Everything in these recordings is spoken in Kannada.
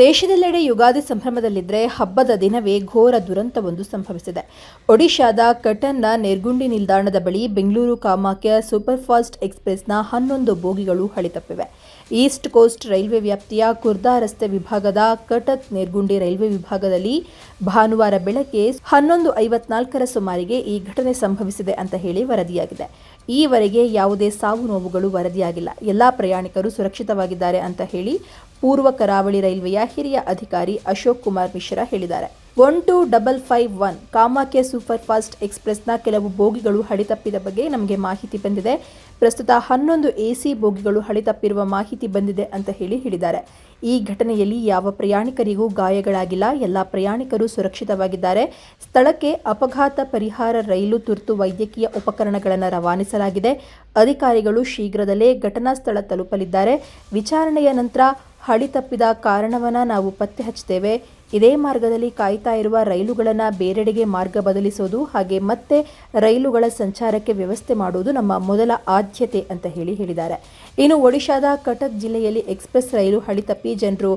ದೇಶದೆಲ್ಲೆಡೆ ಯುಗಾದಿ ಸಂಭ್ರಮದಲ್ಲಿದ್ದರೆ ಹಬ್ಬದ ದಿನವೇ ಘೋರ ದುರಂತವೊಂದು ಸಂಭವಿಸಿದೆ. ಒಡಿಶಾದ ಕಟಕ್ನ ನೆರ್ಗುಂಡಿ ನಿಲ್ದಾಣದ ಬಳಿ ಬೆಂಗಳೂರು ಕಾಮಾಖ್ಯ ಸೂಪರ್ಫಾಸ್ಟ್ ಎಕ್ಸ್‌ಪ್ರೆಸ್‌ನ 11 ಬೋಗಿಗಳು ಹಳಿ ತಪ್ಪಿವೆ. ಈಸ್ಟ್ ಕೋಸ್ಟ್ ರೈಲ್ವೆ ವ್ಯಾಪ್ತಿಯ ಕುರ್ದಾ ರಸ್ತೆ ವಿಭಾಗದ ಕಟಕ್ ನೆರ್ಗುಂಡಿ ರೈಲ್ವೆ ವಿಭಾಗದಲ್ಲಿ ಭಾನುವಾರ ಬೆಳಗ್ಗೆ 11:54ರ ಸುಮಾರಿಗೆ ಈ ಘಟನೆ ಸಂಭವಿಸಿದೆ ಅಂತ ಹೇಳಿ ವರದಿಯಾಗಿದೆ. ಈವರೆಗೆ ಯಾವುದೇ ಸಾವು ನೋವುಗಳು ವರದಿಯಾಗಿಲ್ಲ. ಎಲ್ಲಾ ಪ್ರಯಾಣಿಕರು ಸುರಕ್ಷಿತವಾಗಿದ್ದಾರೆ ಅಂತ ಹೇಳಿ ಪೂರ್ವ ಕರಾವಳಿ ರೈಲ್ವೆಯ ಹಿರಿಯ ಅಧಿಕಾರಿ ಅಶೋಕ್ ಕುಮಾರ್ ಮಿಶ್ರಾ ಹೇಳಿದ್ದಾರೆ. 12551 ಕಾಮಾಖ್ಯ ಸೂಪರ್ ಫಾಸ್ಟ್ ಎಕ್ಸ್‌ಪ್ರೆಸ್‌ನ ಕೆಲವು ಬೋಗಿಗಳು ಹಳಿ ತಪ್ಪಿದ ಬಗ್ಗೆ ನಮಗೆ ಮಾಹಿತಿ ಬಂದಿದೆ. ಪ್ರಸ್ತುತ 11 AC ಬೋಗಿಗಳು ಹಳಿ ತಪ್ಪಿರುವ ಮಾಹಿತಿ ಬಂದಿದೆ ಅಂತ ಹೇಳಿದ್ದಾರೆ. ಈ ಘಟನೆಯಲ್ಲಿ ಯಾವ ಪ್ರಯಾಣಿಕರಿಗೂ ಗಾಯಗಳಾಗಿಲ್ಲ. ಎಲ್ಲ ಪ್ರಯಾಣಿಕರು ಸುರಕ್ಷಿತವಾಗಿದ್ದಾರೆ. ಸ್ಥಳಕ್ಕೆ ಅಪಘಾತ ಪರಿಹಾರ ರೈಲು ತುರ್ತು ವೈದ್ಯಕೀಯ ಉಪಕರಣಗಳನ್ನು ರವಾನಿಸಲಾಗಿದೆ. ಅಧಿಕಾರಿಗಳು ಶೀಘ್ರದಲ್ಲೇ ಘಟನಾ ಸ್ಥಳ ತಲುಪಲಿದ್ದಾರೆ. ವಿಚಾರಣೆಯ ನಂತರ ಹಳಿ ತಪ್ಪಿದ ಕಾರಣವನ್ನು ನಾವು ಪತ್ತೆ ಹಚ್ಚುತ್ತೇವೆ. ಇದೇ ಮಾರ್ಗದಲ್ಲಿ ಕಾಯ್ತಾ ಇರುವ ರೈಲುಗಳನ್ನು ಬೇರೆಡೆಗೆ ಮಾರ್ಗ ಬದಲಿಸೋದು ಹಾಗೆ ಮತ್ತೆ ರೈಲುಗಳ ಸಂಚಾರಕ್ಕೆ ವ್ಯವಸ್ಥೆ ಮಾಡುವುದು ನಮ್ಮ ಮೊದಲ ಆದ್ಯತೆ ಅಂತ ಹೇಳಿದ್ದಾರೆ. ಇನ್ನು ಒಡಿಶಾದ ಕಟಕ್ ಜಿಲ್ಲೆಯಲ್ಲಿ ಎಕ್ಸ್‌ಪ್ರೆಸ್ ರೈಲು ಹಳಿ ತಪ್ಪಿ ಜನರು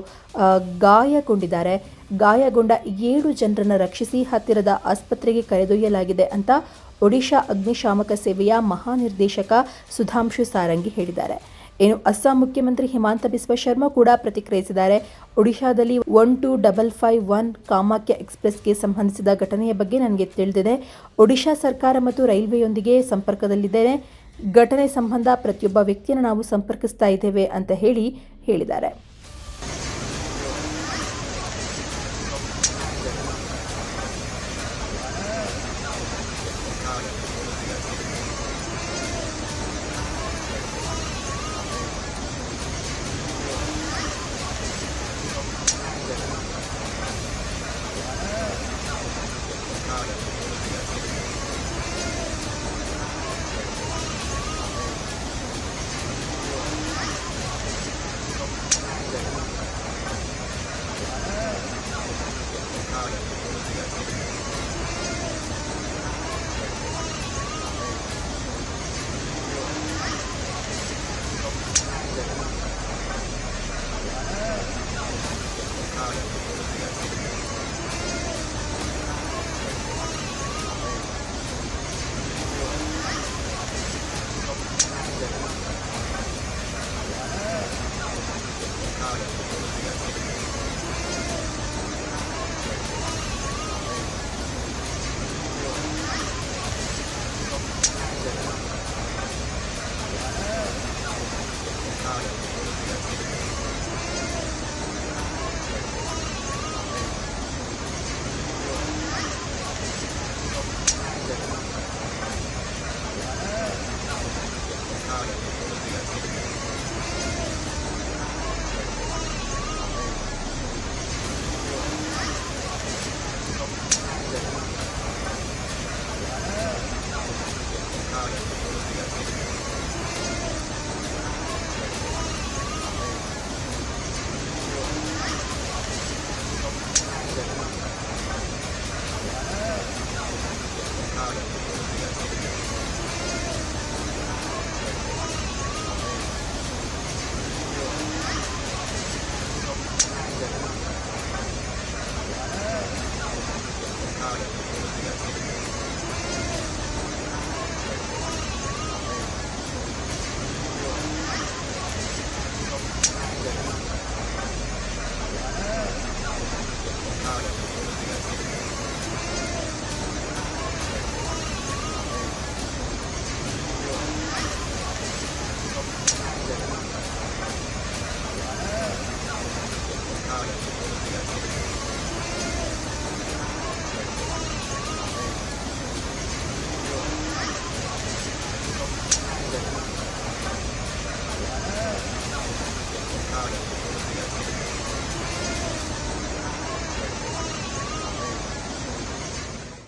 ಗಾಯಗೊಂಡಿದ್ದಾರೆ. ಗಾಯಗೊಂಡ 7 ಜನರನ್ನು ರಕ್ಷಿಸಿ ಹತ್ತಿರದ ಆಸ್ಪತ್ರೆಗೆ ಕರೆದೊಯ್ಯಲಾಗಿದೆ ಅಂತ ಒಡಿಶಾ ಅಗ್ನಿಶಾಮಕ ಸೇವೆಯ ಮಹಾನಿರ್ದೇಶಕ ಸುಧಾಂಶು ಸಾರಂಗಿ ಹೇಳಿದ್ದಾರೆ. ಇನ್ನು ಅಸ್ಸಾಂ ಮುಖ್ಯಮಂತ್ರಿ ಹಿಮಂತ ಬಿಸ್ವಾ ಶರ್ಮಾ ಕೂಡ ಪ್ರತಿಕ್ರಿಯಿಸಿದ್ದಾರೆ. ಒಡಿಶಾದಲ್ಲಿ 12551 ಕಾಮಾಖ್ಯ ಎಕ್ಸ್‌ಪ್ರೆಸ್‌ಗೆ ಸಂಬಂಧಿಸಿದ ಘಟನೆಯ ಬಗ್ಗೆ ನನಗೆ ತಿಳಿದಿದೆ. ಒಡಿಶಾ ಸರ್ಕಾರ ಮತ್ತು ರೈಲ್ವೆಯೊಂದಿಗೆ ಸಂಪರ್ಕದಲ್ಲಿದ್ದೇನೆ. ಘಟನೆ ಸಂಬಂಧ ಪ್ರತಿಯೊಬ್ಬ ವ್ಯಕ್ತಿಯನ್ನು ನಾವು ಸಂಪರ್ಕಿಸ್ತಾ ಇದ್ದೇವೆ ಅಂತ ಹೇಳಿದ್ದಾರೆ.